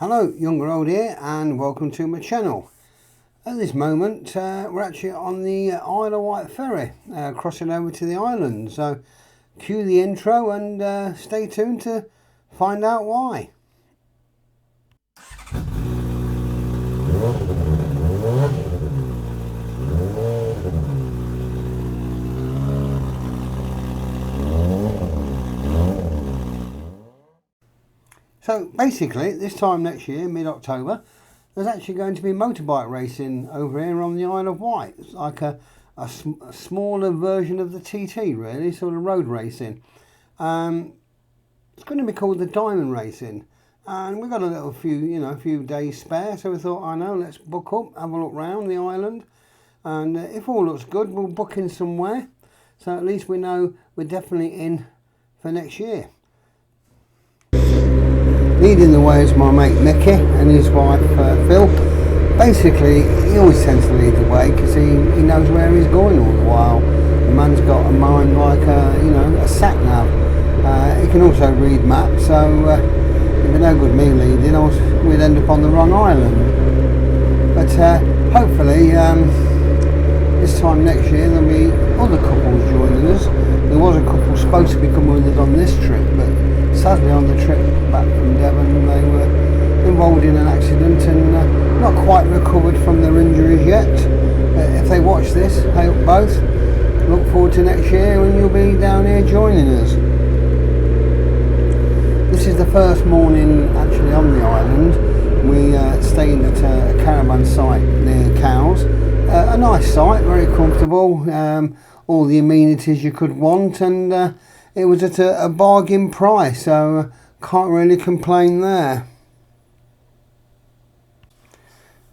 Hello, Young Road here, and welcome to my channel. At this moment, we're actually on the Isle of Wight ferry, crossing over to the island. So, cue the intro and stay tuned to find out why. So basically, this time next year, mid-October, there's actually going to be motorbike racing over here on the Isle of Wight. It's like a smaller version of the TT, really, sort of road racing. It's going to be called the Diamond Racing, and we've got a few days spare. So we thought, let's book up, have a look round the island, and if all looks good, we'll book in somewhere. So at least we know we're definitely in for next year. Leading the way is my mate Mickey and his wife Phil. Basically, he always tends to lead the way because he knows where he's going all the while. The man's got a mind like a sat nav. He can also read maps, so it'd be no good me leading, or we'd end up on the wrong island. But hopefully, this time next year there'll be other couples joining us. There was a couple supposed to be coming with us on this trip, but sadly on the trip back from Devon they were involved in an accident and not quite recovered from their injuries yet. If they watch this, hey up both, look forward to next year when you'll be down here joining us. This is the first morning actually on the island. We stayed at a caravan site near Cowes. A nice site, very comfortable, all the amenities you could want, and it was at a bargain price, so can't really complain there.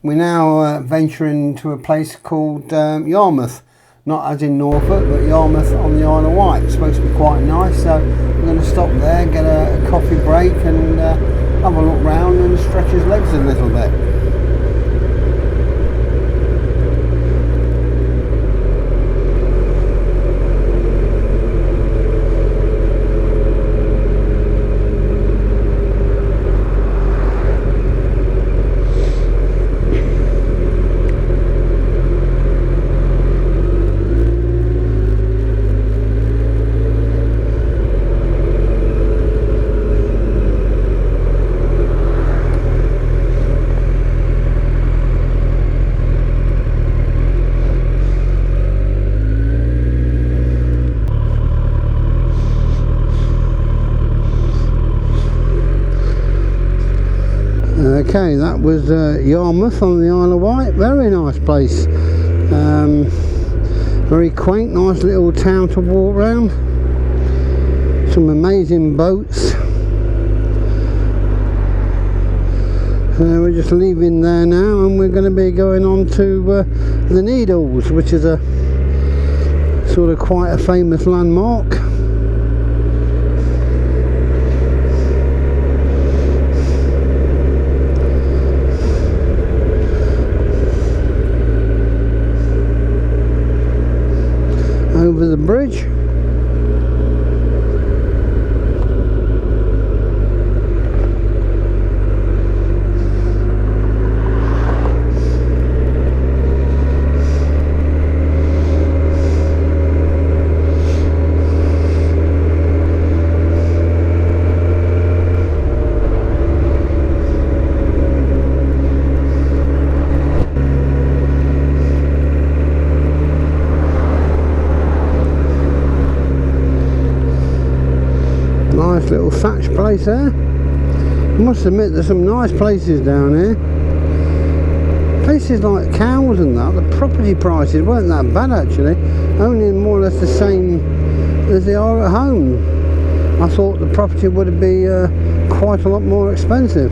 We're now venturing to a place called Yarmouth, not as in Norfolk, but Yarmouth on the Isle of Wight. It's supposed to be quite nice, so we're going to stop there, get a coffee break, and have a look round and stretch his legs a little bit. Okay, that was Yarmouth on the Isle of Wight. Very nice place. Very quaint, nice little town to walk around. Some amazing boats. We're just leaving there now, and we're going to be going on to the Needles, which is a sort of quite a famous landmark. Over the bridge. Nice little thatch place there. I must admit there's some nice places down here. Places like Cowes and that, the property prices weren't that bad actually, only more or less the same as they are at home. I thought the property would be quite a lot more expensive.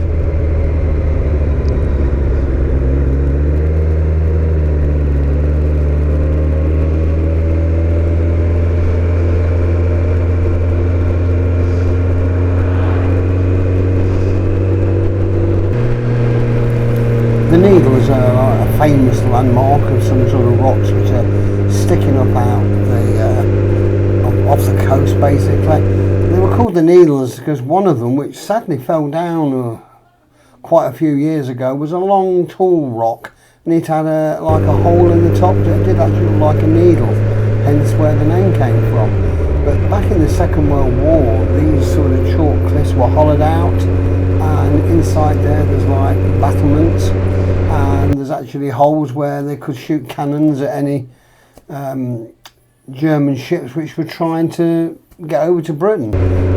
The Needles are like a famous landmark of some sort of rocks which are sticking up out off the coast basically. They were called the Needles because one of them, which sadly fell down quite a few years ago was a long tall rock, and it had like a hole in the top that did actually look like a needle, hence where the name came from. But back in the Second World War, these sort of chalk cliffs were hollowed out, and inside there's like battlements, and there's actually holes where they could shoot cannons at any German ships which were trying to get over to Britain.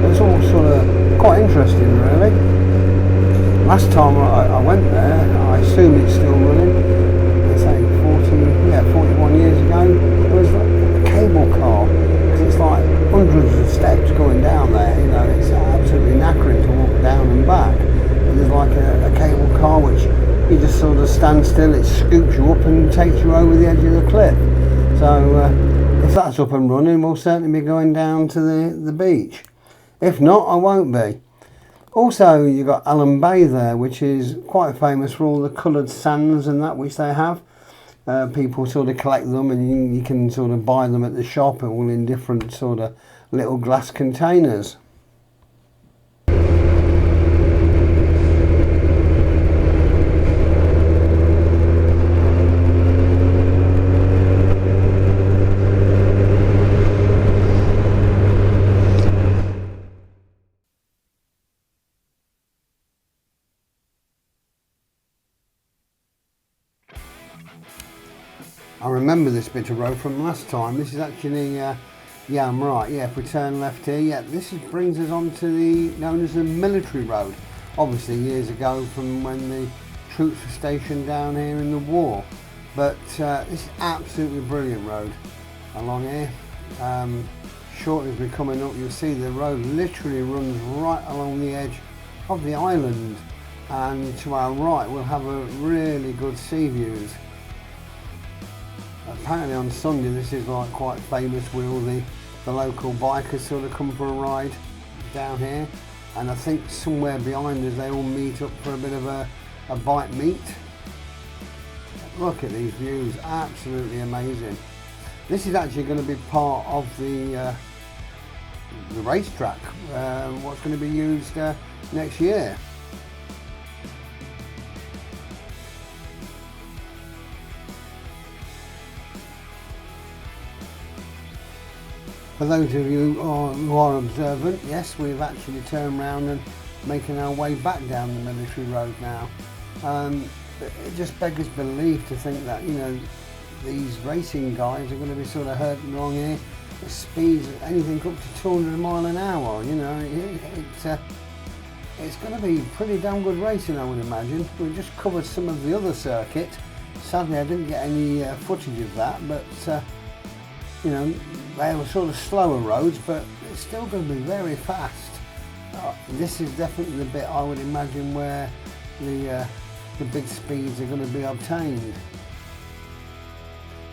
It's all sort of quite interesting, really. Last time I went there, I assume it's still running. Let's say 41 years ago, there was like a cable car, because it's like hundreds of steps going down there. You know, it's absolutely knackering to walk down and back. But there's like a cable car which you just sort of stand still, it scoops you up and takes you over the edge of the cliff. So if that's up and running, we'll certainly be going down to the beach. If not, I won't be. Also, you've got Allen Bay there, which is quite famous for all the coloured sands and that which they have. People sort of collect them, and you can sort of buy them at the shop, all in different sort of little glass containers. I remember this bit of road from last time. This is actually, yeah, I'm right. Yeah, if we turn left here, yeah, this brings us on to the known as the military road. Obviously, years ago, from when the troops were stationed down here in the war. But this is absolutely brilliant road along here. Shortly as we're coming up, you'll see the road literally runs right along the edge of the island, and to our right, we'll have a really good sea views. Apparently on Sunday this is like quite famous with all the local bikers sort of come for a ride down here, and I think somewhere behind us they all meet up for a bit of a bike meet. Look at these views, absolutely amazing. This is actually going to be part of the racetrack, what's going to be used next year. For those of you who are observant, yes, we've actually turned around and making our way back down the military road now. It just beggars belief to think that, you know, these racing guys are going to be sort of hurting along here at speeds of anything up to 200 miles an hour. You know, it's going to be pretty damn good racing, I would imagine. We just covered some of the other circuit. Sadly, I didn't get any footage of that, but you know, they were sort of slower roads, but it's still going to be very fast. This is definitely the bit I would imagine where the big speeds are going to be obtained.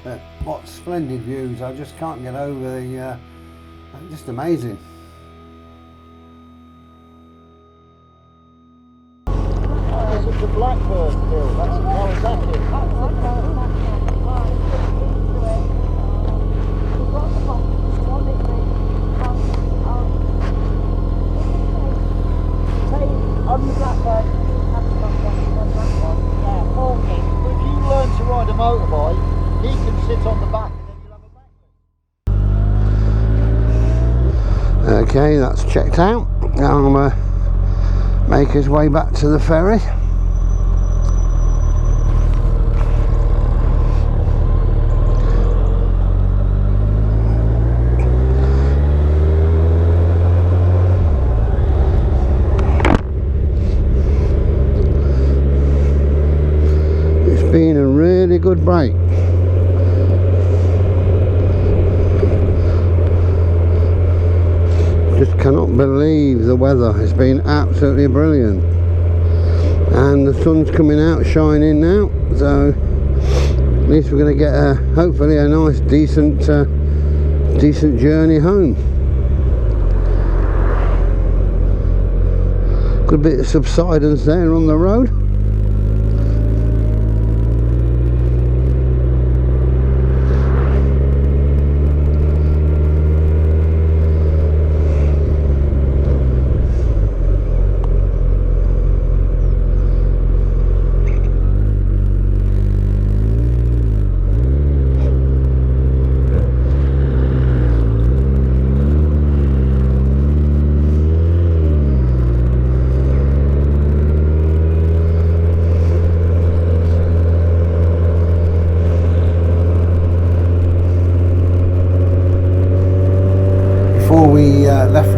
But what splendid views! I just can't get over the just amazing. It's a blackbird hill. That's a Kawasaki. On the blackbird, you have to come on that one. Yeah, if you learn to ride a motorbike, he can sit on the back and then you'll have a back. Okay, that's checked out. Now I'm going to make his way back to the ferry. Been a really good break. Just cannot believe the weather has been absolutely brilliant, and the sun's coming out shining now, so at least we're going to get hopefully a nice decent journey home. Good bit of subsidence there on the road.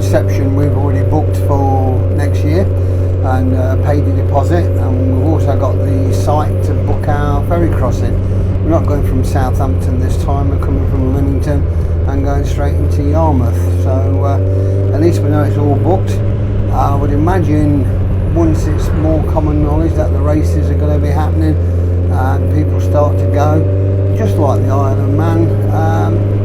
reception we've already booked for next year and paid the deposit, and we've also got the site to book our ferry crossing. We're not going from Southampton this time, we're coming from Leamington and going straight into Yarmouth, so at least we know it's all booked. I would imagine once it's more common knowledge that the races are going to be happening and people start to go, just like the Isle of Man,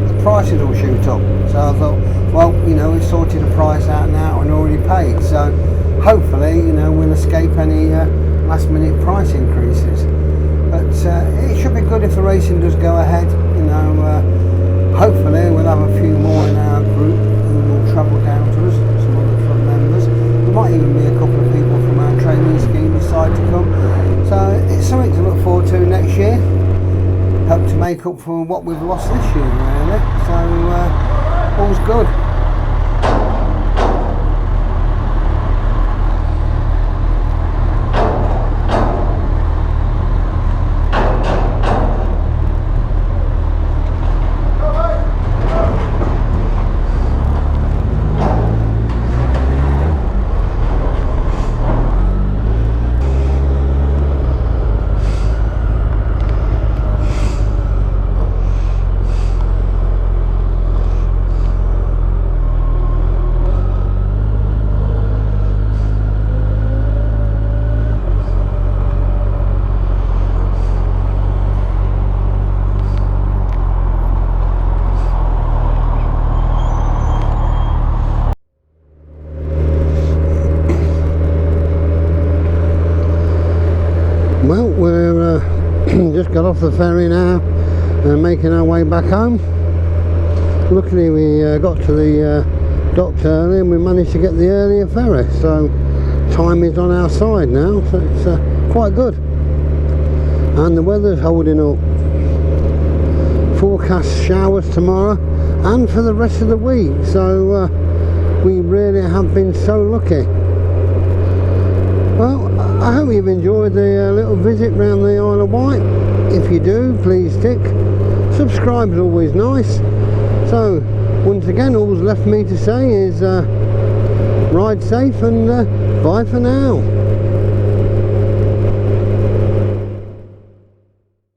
the prices will shoot up. So I thought, well, you know, we've sorted the price out now and already paid, so hopefully, you know, we'll escape any last minute price increases. But it should be good if the racing does go ahead. You know, hopefully we'll have a few more in our group who will travel down to us, some other club members. There might even be a couple of people from our training scheme decide to come. So it's something to look forward to next year. Hope to make up for what we've lost this year, really. So all's good. Well, we're just got off the ferry now and making our way back home. Luckily we got to the docks early and we managed to get the earlier ferry, so time is on our side now, so it's quite good. And the weather's holding up. Forecast showers tomorrow and for the rest of the week, so we really have been so lucky. Well, I hope you've enjoyed the little visit round the Isle of Wight. If you do, please stick. Subscribe is always nice. So, once again, all's left me to say is ride safe and bye for now.